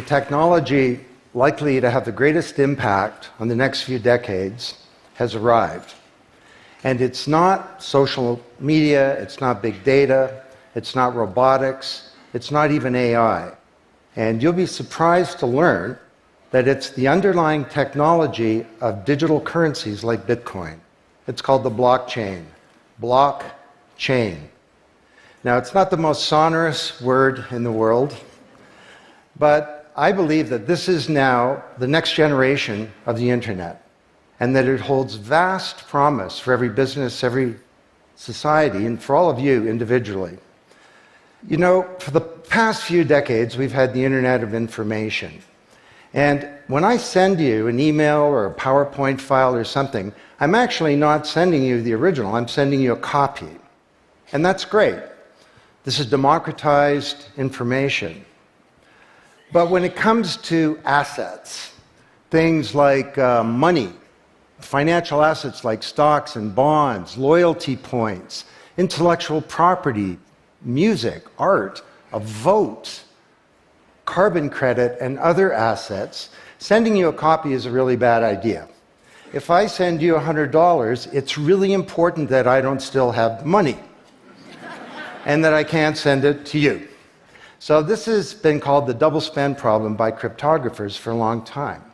the technology likely to have the greatest impact on the next few decades has arrived. And it's not social media, it's not big data, it's not robotics, it's not even AI. And you'll be surprised to learn that it's the underlying technology of digital currencies like Bitcoin. It's called the blockchain. Blockchain. Now, it's not the most sonorous word in the world, but I believe that this is now the next generation of the internet, and that it holds vast promise for every business, every society, and for all of you individually. You know, for the past few decades, we've had the Internet of Information. And when I send you an email or a PowerPoint file or something, I'm actually not sending you the original, I'm sending you a copy. And that's great. This is democratized information. But when it comes to assets, things like money, financial assets like stocks and bonds, loyalty points, intellectual property, music, art, a vote, carbon credit, and other assets, sending you a copy is a really bad idea. If I send you $100, it's really important that I don't still have money and that I can't send it to you. So this has been called the double spend problem by cryptographers for a long time.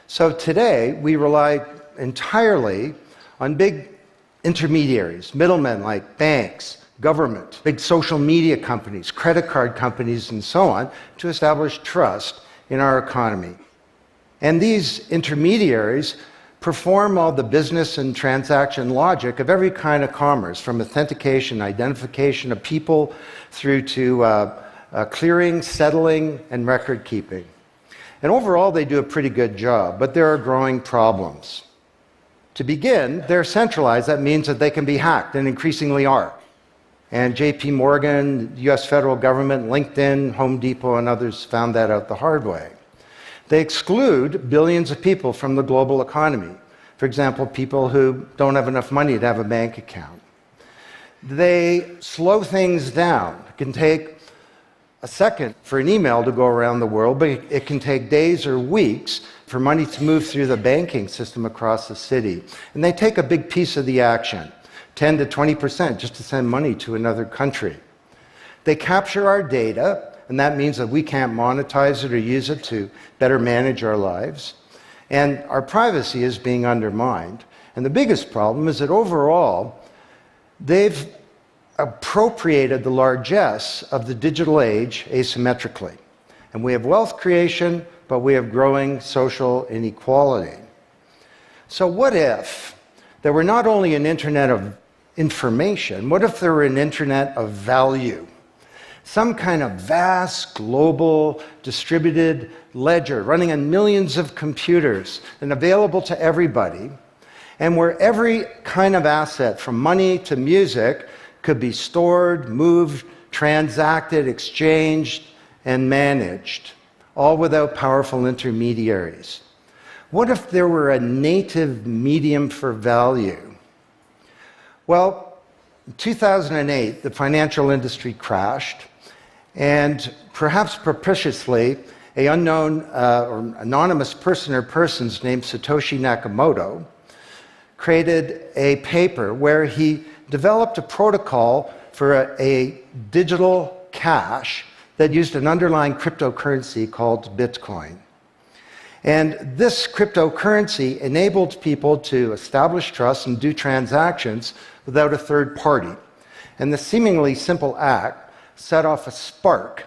So today, we rely entirely on big intermediaries, middlemen like banks, government, big social media companies, credit card companies, and so on, to establish trust in our economy. And these intermediaries perform all the business and transaction logic of every kind of commerce, from authentication, identification of people, through to clearing, settling, and record keeping. And overall, they do a pretty good job, but there are growing problems. To begin, they're centralized. That means that they can be hacked, and increasingly are. And JP Morgan, the US federal government, LinkedIn, Home Depot, and others found that out the hard way. They exclude billions of people from the global economy. For example, people who don't have enough money to have a bank account. They slow things down. It can take a second for an email to go around the world, but it can take days or weeks for money to move through the banking system across the city. And they take a big piece of the action, 10 to 20%, just to send money to another country. They capture our data, and that means that we can't monetize it or use it to better manage our lives. And our privacy is being undermined. And the biggest problem is that overall, they've appropriated the largesse of the digital age asymmetrically. And we have wealth creation, but we have growing social inequality. So what if there were not only an internet of information, what if there were an internet of value? Some kind of vast, global, distributed ledger running on millions of computers and available to everybody, and where every kind of asset, from money to music, could be stored, moved, transacted, exchanged, and managed, all without powerful intermediaries. What if there were a native medium for value? Well, in 2008, the financial industry crashed, and perhaps propitiously, an unknown or anonymous person or persons named Satoshi Nakamoto created a paper where he developed a protocol for a digital cash that used an underlying cryptocurrency called Bitcoin. And this cryptocurrency enabled people to establish trust and do transactions without a third party. And the seemingly simple act set off a spark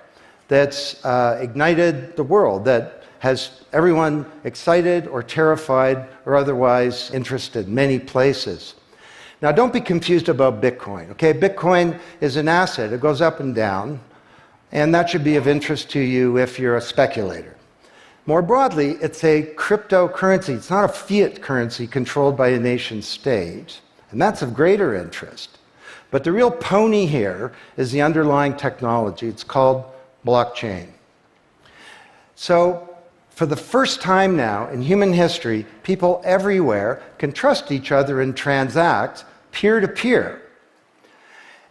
that's ignited the world, that has everyone excited or terrified or otherwise interested in many places. Now, don't be confused about Bitcoin, okay? Bitcoin is an asset. It goes up and down, and that should be of interest to you if you're a speculator. More broadly, it's a cryptocurrency. It's not a fiat currency controlled by a nation state, and that's of greater interest. But the real pony here is the underlying technology. It's called blockchain. So, for the first time now in human history, people everywhere can trust each other and transact peer-to-peer.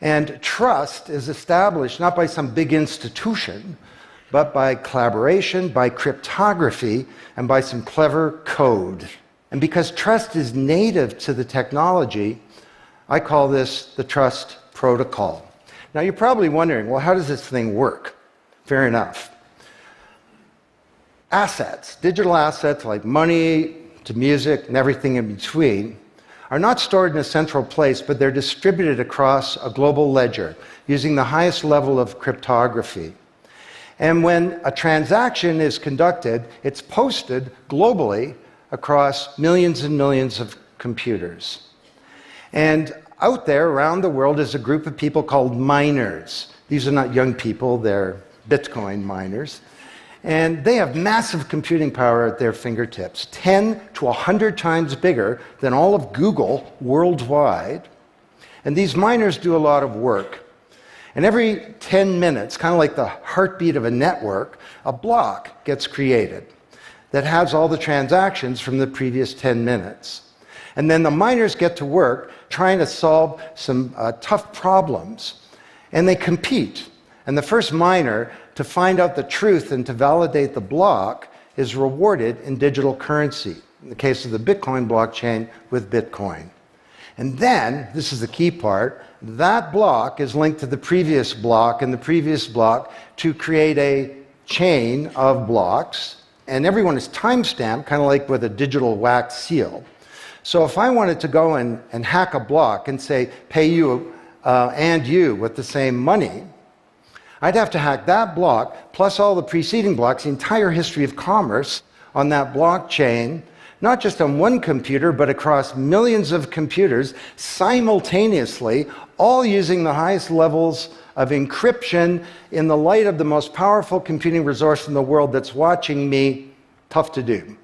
And trust is established not by some big institution, but by collaboration, by cryptography, and by some clever code. And because trust is native to the technology, I call this the trust protocol. Now you're probably wondering, well, how does this thing work? Fair enough. Assets, digital assets like money to music and everything in between, are not stored in a central place, but they're distributed across a global ledger using the highest level of cryptography. And when a transaction is conducted, it's posted globally across millions and millions of computers. And out there around the world is a group of people called miners. These are not young people, they're Bitcoin miners. And they have massive computing power at their fingertips, 10 to 100 times bigger than all of Google worldwide. And these miners do a lot of work. And every 10 minutes, kind of like the heartbeat of a network, a block gets created that has all the transactions from the previous 10 minutes. And then the miners get to work trying to solve some tough problems. And they compete. And the first miner to find out the truth and to validate the block is rewarded in digital currency, in the case of the Bitcoin blockchain with Bitcoin. And then, this is the key part, that block is linked to the previous block and the previous block to create a chain of blocks, and everyone is time-stamped, kind of like with a digital wax seal. So if I wanted to go and hack a block and say, pay you and you with the same money, I'd have to hack that block, plus all the preceding blocks, the entire history of commerce on that blockchain, not just on one computer, but across millions of computers simultaneously, all using the highest levels of encryption in the light of the most powerful computing resource in the world that's watching me. Tough to do.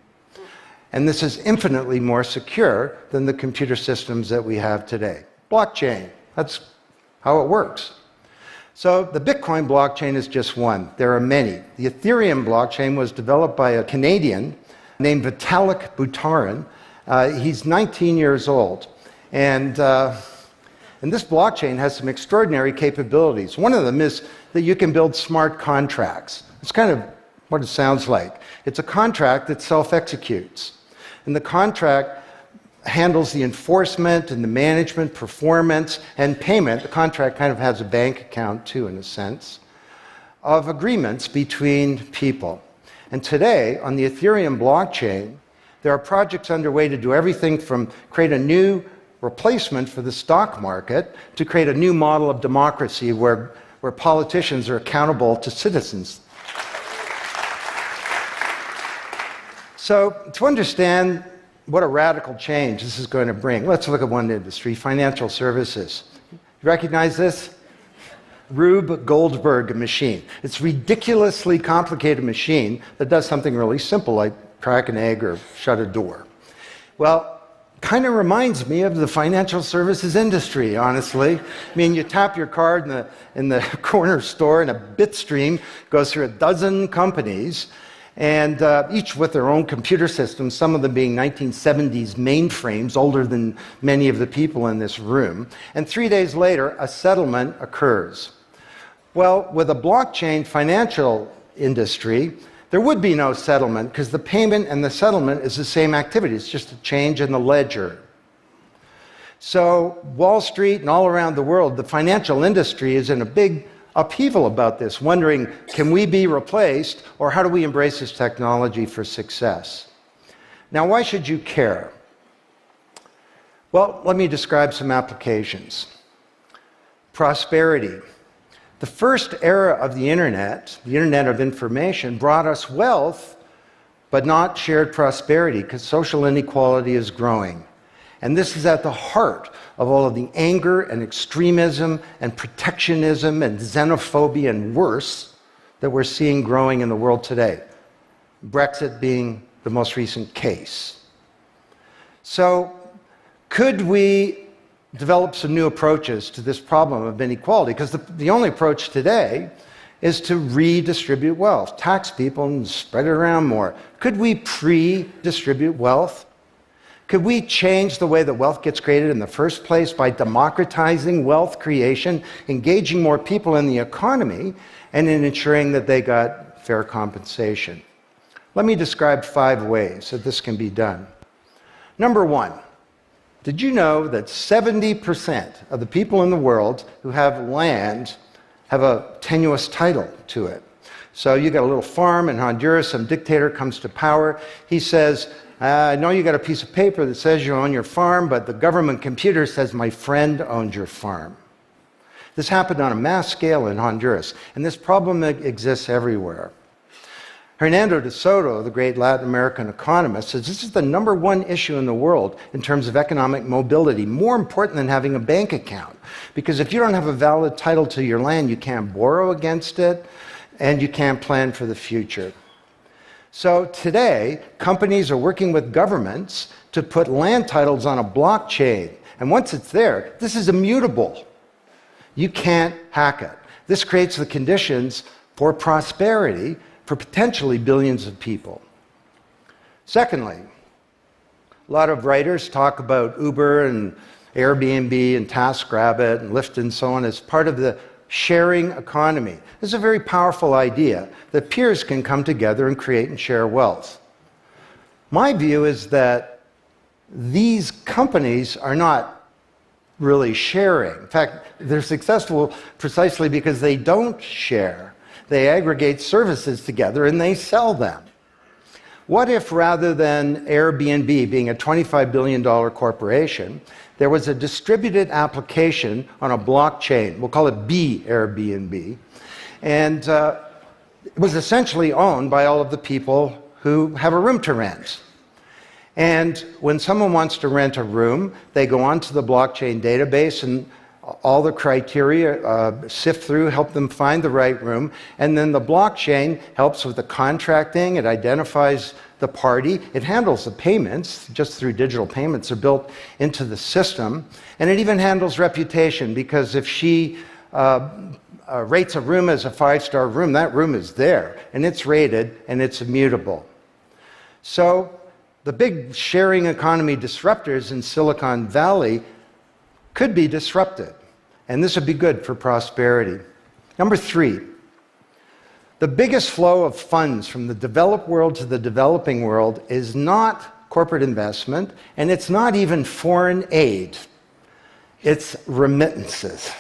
And this is infinitely more secure than the computer systems that we have today. Blockchain, that's how it works. So the Bitcoin blockchain is just one. There are many. The Ethereum blockchain was developed by a Canadian named Vitalik Buterin. He's 19 years old. And this blockchain has some extraordinary capabilities. One of them is that you can build smart contracts. It's kind of what it sounds like. It's a contract that self-executes. And the contract handles the enforcement and the management, performance, and payment. The contract kind of has a bank account too, in a sense, of agreements between people. And today, on the Ethereum blockchain, there are projects underway to do everything from create a new replacement for the stock market to create a new model of democracy where politicians are accountable to citizens. So, to understand what a radical change this is going to bring, let's look at one industry, financial services. You recognize this? Rube Goldberg machine. It's a ridiculously complicated machine that does something really simple, like crack an egg or shut a door. Well, kind of reminds me of the financial services industry, honestly. I mean, you tap your card in the corner store and a bit stream goes through a dozen companies, and each with their own computer systems, some of them being 1970s mainframes, older than many of the people in this room. And 3 days later, a settlement occurs. Well, with a blockchain financial industry, there would be no settlement because the payment and the settlement is the same activity. It's just a change in the ledger. So Wall Street and all around the world, the financial industry is in a big upheaval about this, wondering, can we be replaced, or how do we embrace this technology for success? Now, why should you care? Well, let me describe some applications. Prosperity. The first era of the Internet of information, brought us wealth, but not shared prosperity, because social inequality is growing. And this is at the heart of all of the anger and extremism and protectionism and xenophobia and worse that we're seeing growing in the world today. Brexit being the most recent case. So, could we develop some new approaches to this problem of inequality? Because the only approach today is to redistribute wealth, tax people and spread it around more. Could we pre-distribute wealth? Could we change the way that wealth gets created in the first place by democratizing wealth creation, engaging more people in the economy, and in ensuring that they got fair compensation. Let me describe 5 ways that this can be done. Number 1, did you know that 70% of the people in the world who have land have a tenuous title to it? So you got a little farm in Honduras, some dictator comes to power. He says, I know you got a piece of paper that says you own your farm, but the government computer says my friend owns your farm. This happened on a mass scale in Honduras, and this problem exists everywhere. Hernando de Soto, the great Latin American economist, says this is the #1 issue in the world in terms of economic mobility, more important than having a bank account. Because if you don't have a valid title to your land, you can't borrow against it, and you can't plan for the future. So today, companies are working with governments to put land titles on a blockchain. And once it's there, this is immutable. You can't hack it. This creates the conditions for prosperity for potentially billions of people. Secondly, a lot of writers talk about Uber and Airbnb and TaskRabbit and Lyft and so on as part of the sharing economy. This is a very powerful idea that peers can come together and create and share wealth. My view is that these companies are not really sharing. In fact, they're successful precisely because they don't share. They aggregate services together and they sell them. What if rather than Airbnb being a $25 billion corporation, there was a distributed application on a blockchain, we'll call it B Airbnb, and it was essentially owned by all of the people who have a room to rent. And when someone wants to rent a room, they go onto the blockchain database and all the criteria sift through, help them find the right room, and then the blockchain helps with the contracting, it identifies the party, it handles the payments, just through digital payments are built into the system, and it even handles reputation, because if she rates a room as a 5-star room, that room is there, and it's rated, and it's immutable. So the big sharing economy disruptors in Silicon Valley could be disrupted, and this would be good for prosperity. Number 3, the biggest flow of funds from the developed world to the developing world is not corporate investment, and it's not even foreign aid. It's remittances.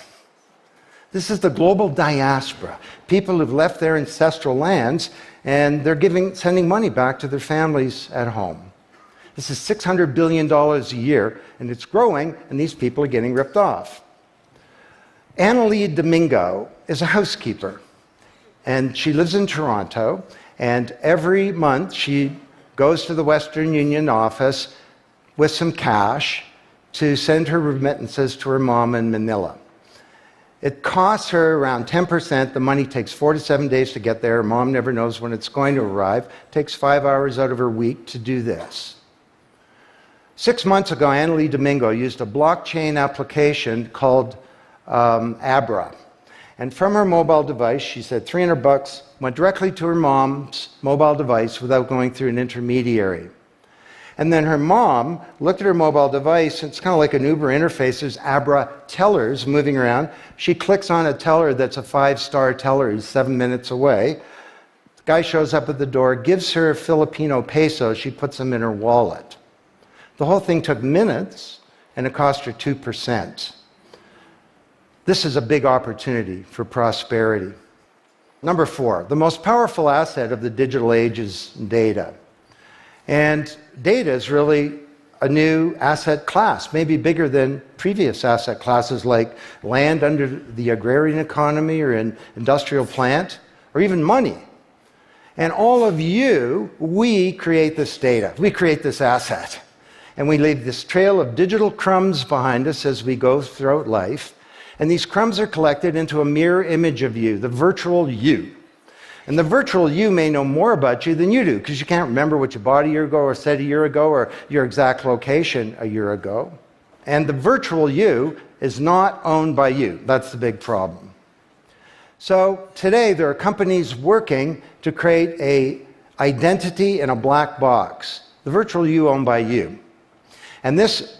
This is the global diaspora, people who've left their ancestral lands, and they're sending money back to their families at home. This is $600 billion a year, and it's growing, and these people are getting ripped off. Annalie Domingo is a housekeeper, and she lives in Toronto, and every month she goes to the Western Union office with some cash to send her remittances to her mom in Manila. It costs her around 10%. The money takes 4 to 7 days to get there. Her mom never knows when it's going to arrive. It takes 5 hours out of her week to do this. 6 months ago, Annalie Domingo used a blockchain application called Abra. And from her mobile device, she said $300 went directly to her mom's mobile device without going through an intermediary. And then her mom looked at her mobile device, it's kind of like an Uber interface, there's Abra tellers moving around. She clicks on a teller that's a 5-star teller, he's 7 minutes away. The guy shows up at the door, gives her Filipino pesos, she puts them in her wallet. The whole thing took minutes, and it cost her 2%. This is a big opportunity for prosperity. Number 4, the most powerful asset of the digital age is data. And data is really a new asset class, maybe bigger than previous asset classes like land under the agrarian economy or an industrial plant, or even money. And all of you, we create this data, we create this asset. And we leave this trail of digital crumbs behind us as we go throughout life. And these crumbs are collected into a mirror image of you, the virtual you. And the virtual you may know more about you than you do, because you can't remember what you bought a year ago or said a year ago or your exact location a year ago. And the virtual you is not owned by you. That's the big problem. So today there are companies working to create an identity in a black box. The virtual you owned by you. And this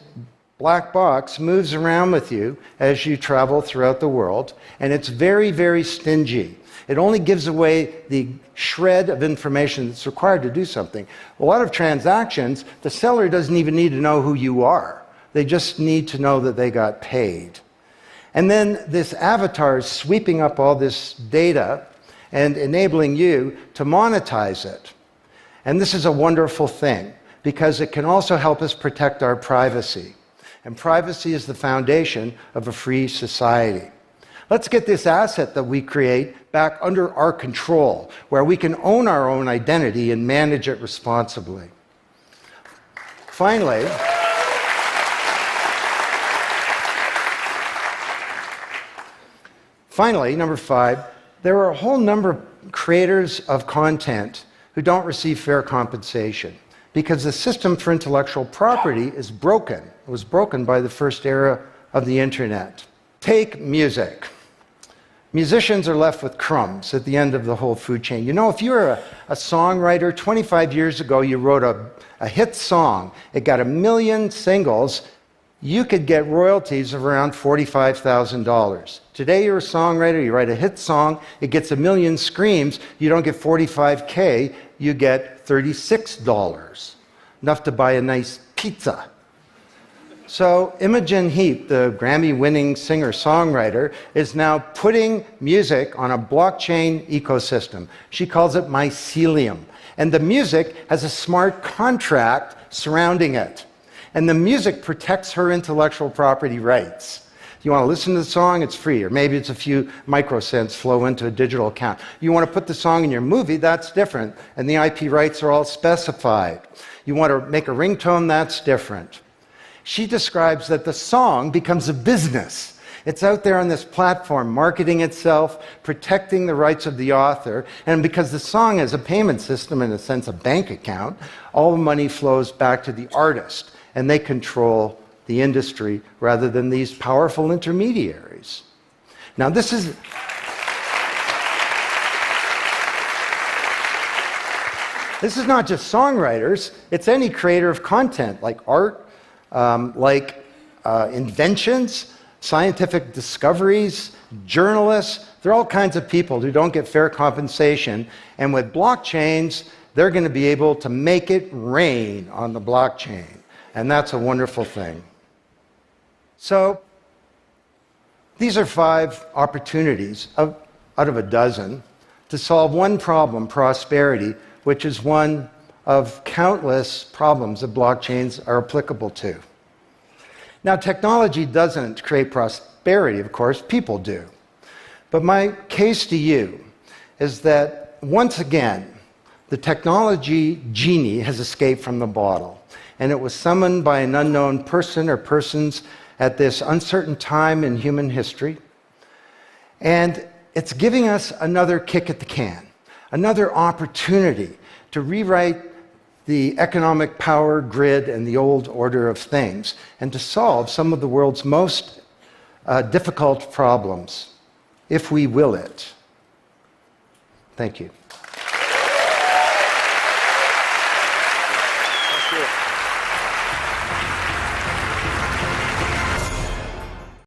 black box moves around with you as you travel throughout the world, and it's very, very stingy. It only gives away the shred of information that's required to do something. A lot of transactions, the seller doesn't even need to know who you are. They just need to know that they got paid. And then this avatar is sweeping up all this data and enabling you to monetize it. And this is a wonderful thing, because it can also help us protect our privacy. And privacy is the foundation of a free society. Let's get this asset that we create back under our control, where we can own our own identity and manage it responsibly. Finally, number 5, there are a whole number of creators of content who don't receive fair compensation because the system for intellectual property is broken. It was broken by the first era of the internet. Take music. Musicians are left with crumbs at the end of the whole food chain. You know, if you're a songwriter, 25 years ago you wrote a hit song, it got 1 million singles, you could get royalties of around $45,000. Today you're a songwriter, you write a hit song, it gets 1 million streams, you don't get $45K, you get $36. Enough to buy a nice pizza. So Imogen Heap, the Grammy-winning singer-songwriter, is now putting music on a blockchain ecosystem. She calls it mycelium. And the music has a smart contract surrounding it. And the music protects her intellectual property rights. You want to listen to the song, it's free, or maybe it's a few microcents flow into a digital account. You want to put the song in your movie, that's different, and the IP rights are all specified. You want to make a ringtone, that's different. She describes that the song becomes a business. It's out there on this platform, marketing itself, protecting the rights of the author, and because the song is a payment system, in a sense a bank account, all the money flows back to the artist, and they control the industry rather than these powerful intermediaries. Now this is not just songwriters, it's any creator of content, like art, inventions, scientific discoveries, journalists. There are all kinds of people who don't get fair compensation, and with blockchains, they're going to be able to make it rain on the blockchain, and that's a wonderful thing. So these are 5 opportunities out of a dozen to solve one problem, prosperity, which is one of countless problems that blockchains are applicable to. Now, technology doesn't create prosperity, of course, people do. But my case to you is that, once again, the technology genie has escaped from the bottle, and it was summoned by an unknown person or persons at this uncertain time in human history. And it's giving us another kick at the can, another opportunity to rewrite the economic power grid and the old order of things, and to solve some of the world's most difficult problems, if we will it. Thank you.